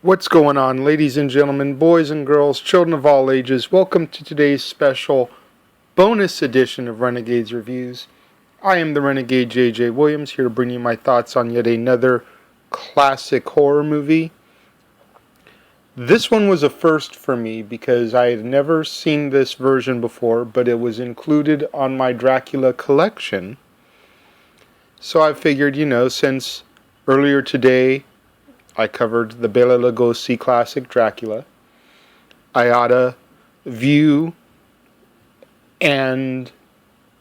What's going on, ladies and gentlemen, boys and girls, children of all ages? Welcome to today's special bonus edition of Renegades Reviews. I am the Renegade J.J. Williams, here to bring you my thoughts on yet another classic horror movie. This one was a first for me because I had never seen this version before, but it was included on my Dracula collection. So I figured, since earlier today I covered the Bela Lugosi classic Dracula, I ought to view and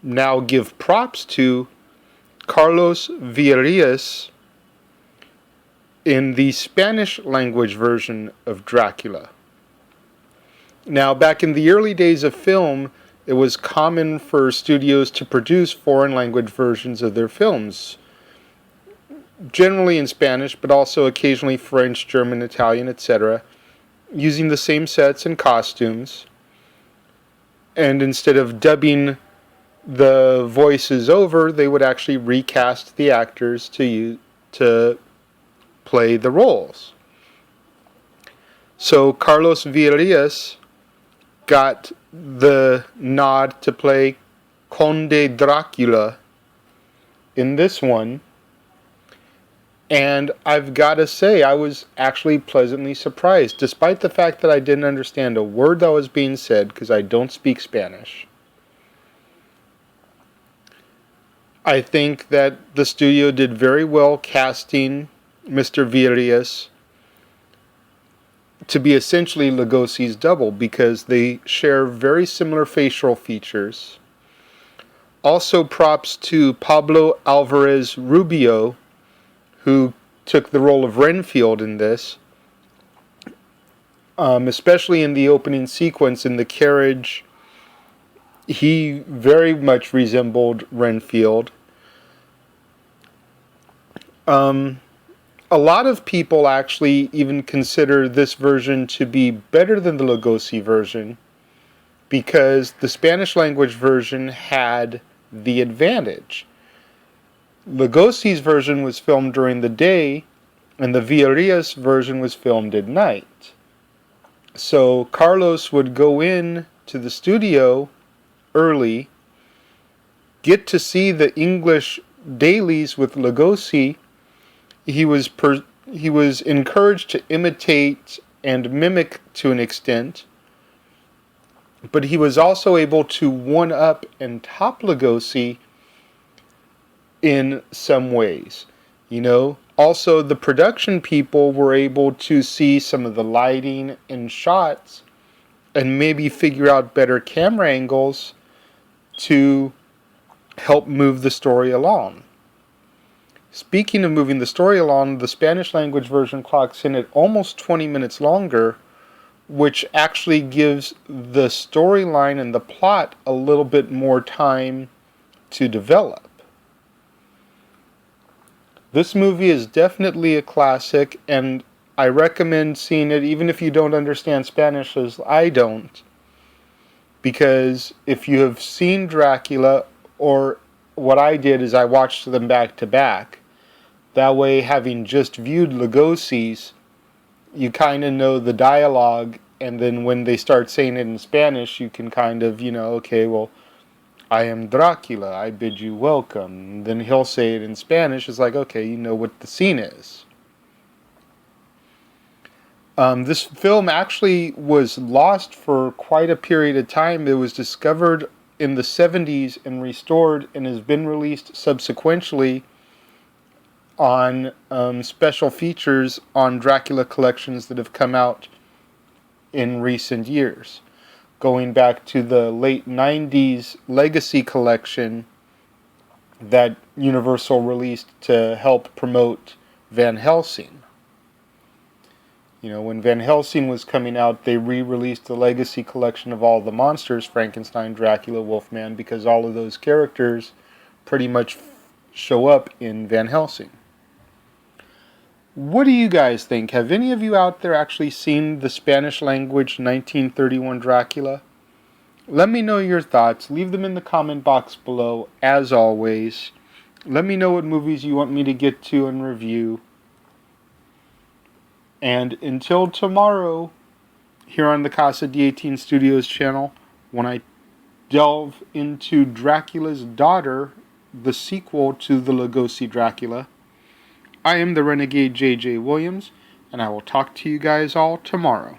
now give props to Carlos Villarreal's in the Spanish language version of Dracula. Now, back in the early days of film, it was common for studios to produce foreign language versions of their films, generally in Spanish, but also occasionally French, German, Italian, etc., using the same sets and costumes. And instead of dubbing the voices over, they would actually recast the actors to play the roles. So Carlos Villarreal got the nod to play Conde Dracula in this one. And I've got to say, I was actually pleasantly surprised, despite the fact that I didn't understand a word that was being said because I don't speak Spanish. I think that the studio did very well casting Mr. Villarreal to be essentially Lugosi's double because they share very similar facial features. Also, props to Pablo Alvarez Rubio, who took the role of Renfield in this, especially in the opening sequence in the carriage. He very much resembled Renfield. A lot of people actually even consider this version to be better than the Lugosi version because the Spanish language version had the advantage. Lugosi's version was filmed during the day, and the Villarreal's version was filmed at night. So Carlos would go in to the studio early, get to see the English dailies with Lugosi. He was encouraged to imitate and mimic to an extent, but he was also able to one-up and top Lugosi in some ways. Also the production people were able to see some of the lighting and shots and maybe figure out better camera angles to help move the story along. Speaking of moving the story along, the Spanish language version clocks in at almost 20 minutes longer, which actually gives the storyline and the plot a little bit more time to develop. This movie is definitely a classic, and I recommend seeing it even if you don't understand Spanish as I don't. Because if you have seen Dracula, or what I did is I watched them back to back. That way, having just viewed Lugosi's, you kind of know the dialogue, and then when they start saying it in Spanish, you can kind of, okay, well, I am Dracula, I bid you welcome. And then he'll say it in Spanish. It's like, okay, you know what the scene is. This film actually was lost for quite a period of time. It was discovered in the 70s and restored and has been released subsequently on special features on Dracula collections that have come out in recent years. Going back to the late 90s Legacy collection that Universal released to help promote Van Helsing. When Van Helsing was coming out, they re-released the Legacy collection of all the monsters, Frankenstein, Dracula, Wolfman, because all of those characters pretty much show up in Van Helsing. What do you guys think? Have any of you out there actually seen the Spanish language 1931 Dracula? Let me know your thoughts. Leave them in the comment box below, as always. Let me know what movies you want me to get to and review. And until tomorrow, here on the Casa D18 Studios channel, when I delve into Dracula's Daughter, the sequel to the Lugosi Dracula, I am the Renegade JJ Williams, and I will talk to you guys all tomorrow.